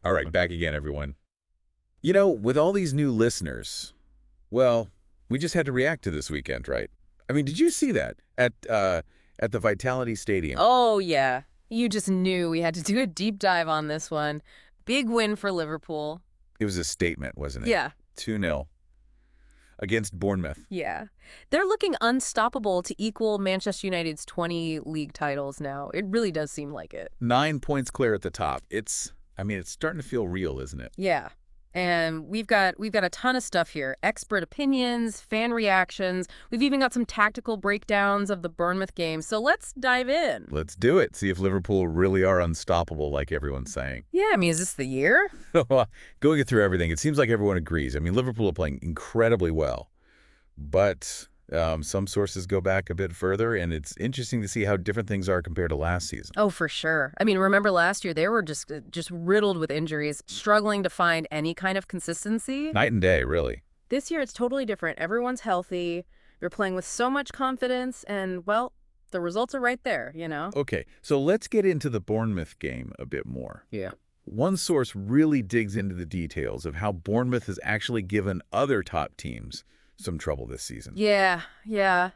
All right, back again, everyone. You know, with all these new listeners, well, we just had to react to this weekend, right? I mean, did you see that at the Vitality Stadium? Oh, yeah. You just knew we had to do a deep dive on this one. Big win for Liverpool. It was a statement, wasn't it? Yeah, 2-0 against Bournemouth. yeah. They're looking unstoppable to equal Manchester United's 20 league titles now. It really does seem like it. 9 points clear at the top. It's starting to feel real, isn't it? Yeah. And we've got a ton of stuff here. Expert opinions, fan reactions. We've even got some tactical breakdowns of the Bournemouth game. So let's dive in. Let's do it. See if Liverpool really are unstoppable like everyone's saying. Yeah, I mean, is this the year? Going through everything, it seems like everyone agrees. I mean, Liverpool are playing incredibly well, but some sources go back a bit further, and it's interesting to see how different things are compared to last season. Oh, for sure. I mean, remember last year they were just riddled with injuries, struggling to find any kind of consistency. Night and day, really. This year it's totally different. Everyone's healthy. You're playing with so much confidence and well, the results are right there, you know? Okay, so let's get into the Bournemouth game a bit more. Yeah. One source really digs into the details of how Bournemouth has actually given other top teams some trouble this season. Yeah.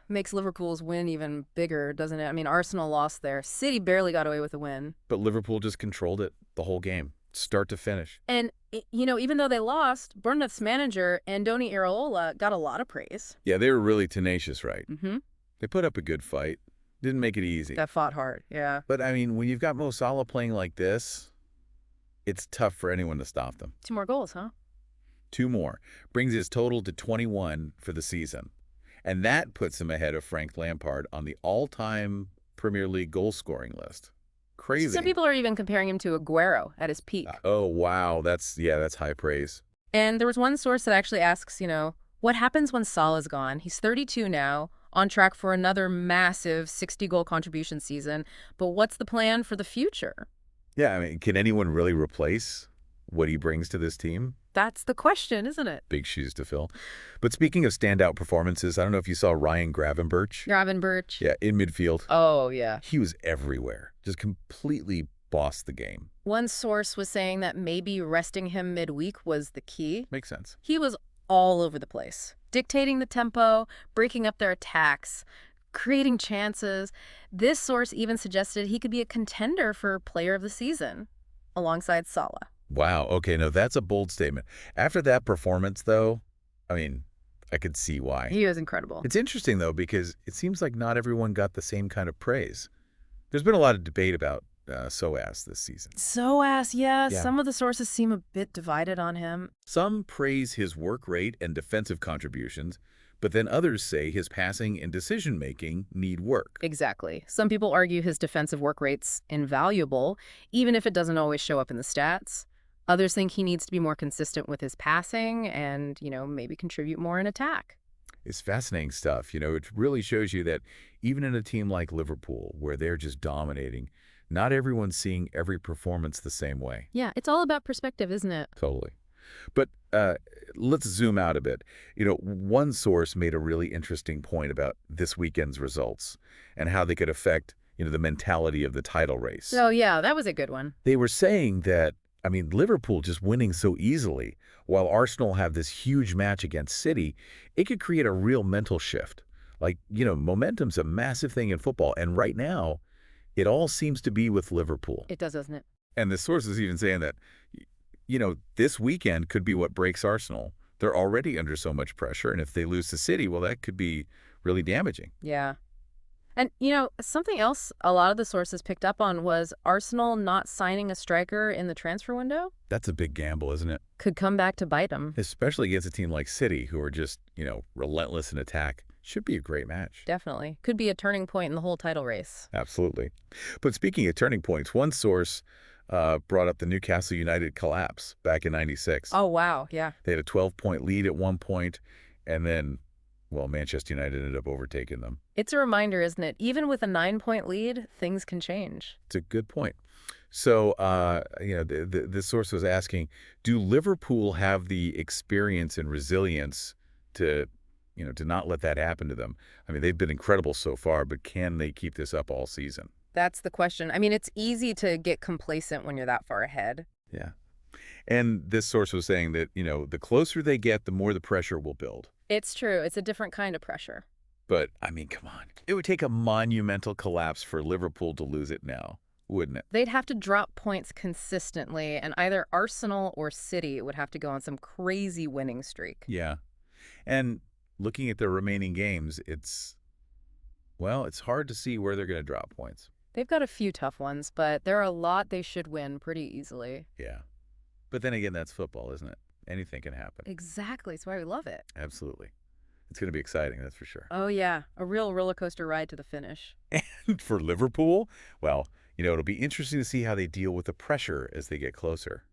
Makes Liverpool's win even bigger, doesn't it? I mean, Arsenal lost there. City barely got away with a win. But Liverpool just controlled it the whole game, start to finish. And, even though they lost, Bournemouth's manager, Andoni Iraola, got a lot of praise. Yeah, they were really tenacious, right? Mm-hmm. They put up a good fight. Didn't make it easy. That fought hard, yeah. But, I mean, when you've got Mo Salah playing like this, it's tough for anyone to stop them. 2 more goals, huh? 2 more. Brings his total to 21 for the season. And that puts him ahead of Frank Lampard on the all-time Premier League goal-scoring list. Crazy. Some people are even comparing him to Aguero at his peak. Oh, wow. That's high praise. And there was one source that actually asks, what happens when Salah's gone? He's 32 now, on track for another massive 60-goal contribution season. But what's the plan for the future? Yeah, I mean, can anyone really replace what he brings to this team? That's the question, isn't it? Big shoes to fill. But speaking of standout performances, I don't know if you saw Ryan Gravenberch. Gravenberch. Yeah, in midfield. Oh, yeah. He was everywhere. Just completely bossed the game. One source was saying that maybe resting him midweek was the key. Makes sense. He was all over the place, dictating the tempo, breaking up their attacks, creating chances. This source even suggested he could be a contender for Player of the Season alongside Salah. Wow. Okay, no, that's a bold statement. After that performance, though, I mean, I could see why. He was incredible. It's interesting, though, because it seems like not everyone got the same kind of praise. There's been a lot of debate about SOAS this season. SOAS, yeah. Yeah. Some of the sources seem a bit divided on him. Some praise his work rate and defensive contributions, but then others say his passing and decision-making need work. Exactly. Some people argue his defensive work rate's invaluable, even if it doesn't always show up in the stats. Others think he needs to be more consistent with his passing and, maybe contribute more in attack. It's fascinating stuff. It really shows you that even in a team like Liverpool, where they're just dominating, not everyone's seeing every performance the same way. Yeah, it's all about perspective, isn't it? Totally. But let's zoom out a bit. One source made a really interesting point about this weekend's results and how they could affect, the mentality of the title race. Oh, yeah, that was a good one. They were saying that, Liverpool just winning so easily, while Arsenal have this huge match against City, it could create a real mental shift. Like, momentum's a massive thing in football, and right now, it all seems to be with Liverpool. It does, doesn't it? And the source is even saying that, this weekend could be what breaks Arsenal. They're already under so much pressure, and if they lose to City, well, that could be really damaging. Yeah. And, something else a lot of the sources picked up on was Arsenal not signing a striker in the transfer window. That's a big gamble, isn't it? Could come back to bite them. Especially against a team like City, who are just, relentless in attack. Should be a great match. Definitely. Could be a turning point in the whole title race. Absolutely. But speaking of turning points, one source brought up the Newcastle United collapse back in '96. Oh, wow. Yeah. They had a 12-point lead at one point, and then, well, Manchester United ended up overtaking them. It's a reminder, isn't it? Even with a 9-point lead, things can change. It's a good point. So, this source was asking, do Liverpool have the experience and resilience to not let that happen to them? They've been incredible so far, but can they keep this up all season? That's the question. It's easy to get complacent when you're that far ahead. Yeah. And this source was saying that, the closer they get, the more the pressure will build. It's true. It's a different kind of pressure. But, I mean, come on. It would take a monumental collapse for Liverpool to lose it now, wouldn't it? They'd have to drop points consistently, and either Arsenal or City would have to go on some crazy winning streak. Yeah. And looking at their remaining games, well, it's hard to see where they're going to drop points. They've got a few tough ones, but there are a lot they should win pretty easily. Yeah. But then again, that's football, isn't it? Anything can happen. Exactly. That's why we love it. Absolutely. It's going to be exciting, that's for sure. Oh, yeah. A real roller coaster ride to the finish. And for Liverpool, well, it'll be interesting to see how they deal with the pressure as they get closer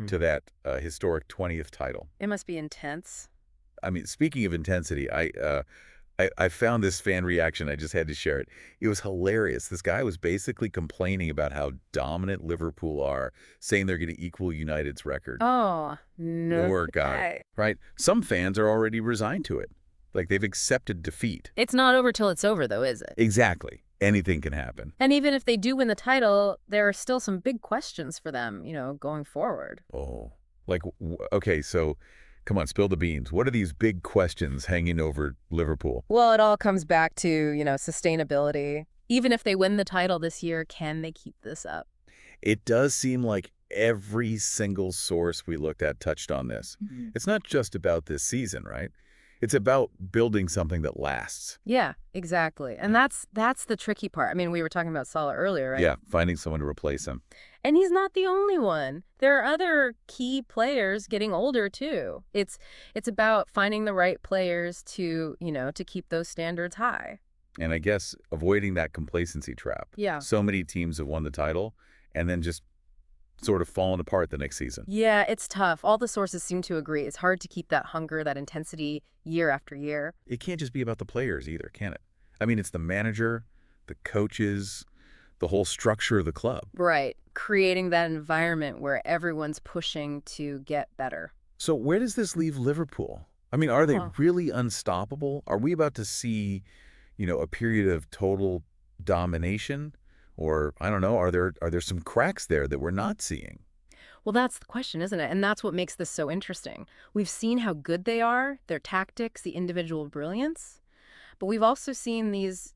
to that historic 20th title. It must be intense. I mean, speaking of intensity, I found this fan reaction. I just had to share it. It was hilarious. This guy was basically complaining about how dominant Liverpool are, saying they're going to equal United's record. Oh, no. Poor guy, right? Some fans are already resigned to it. Like they've accepted defeat. It's not over till it's over, though, is it? Exactly. Anything can happen. And even if they do win the title, there are still some big questions for them, going forward. Oh, like, okay, so come on, spill the beans. What are these big questions hanging over Liverpool? Well, it all comes back to, sustainability. Even if they win the title this year, can they keep this up? It does seem like every single source we looked at touched on this. It's not just about this season, right? It's about building something that lasts. Yeah, exactly. And that's the tricky part. I mean, we were talking about Salah earlier, right? Yeah, finding someone to replace him. And he's not the only one. There are other key players getting older, too. It's about finding the right players to, to keep those standards high. And I guess avoiding that complacency trap. Yeah. So many teams have won the title and then just sort of fallen apart the next season. Yeah, it's tough. All the sources seem to agree. It's hard to keep that hunger, that intensity year after year. It can't just be about the players either, can it? I mean, it's the manager, the coaches, the whole structure of the club. Right. Creating that environment where everyone's pushing to get better. So where does this leave Liverpool? I mean, are they really unstoppable? Are we about to see, a period of total domination? Or, I don't know, are there some cracks there that we're not seeing? Well, that's the question, isn't it? And that's what makes this so interesting. We've seen how good they are, their tactics, the individual brilliance. But we've also seen these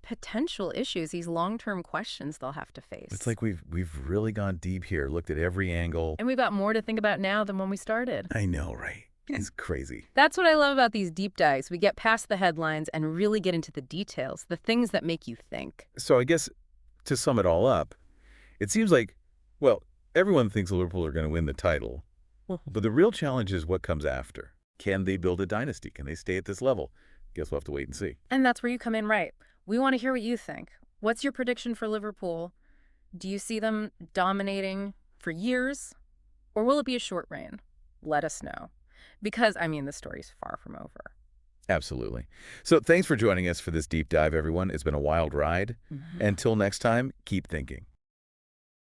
potential issues, these long-term questions they'll have to face. It's like we've really gone deep here, looked at every angle. And we've got more to think about now than when we started. I know, right? It's crazy. That's what I love about these deep dives. We get past the headlines and really get into the details, the things that make you think. So I guess to sum it all up, it seems like, well, everyone thinks Liverpool are going to win the title. But the real challenge is what comes after. Can they build a dynasty? Can they stay at this level? Guess we'll have to wait and see. And that's where you come in, right? We want to hear what you think. What's your prediction for Liverpool? Do you see them dominating for years? Or will it be a short reign? Let us know. Because, the story's far from over. Absolutely. So thanks for joining us for this deep dive, everyone. It's been a wild ride. Until next time, keep thinking.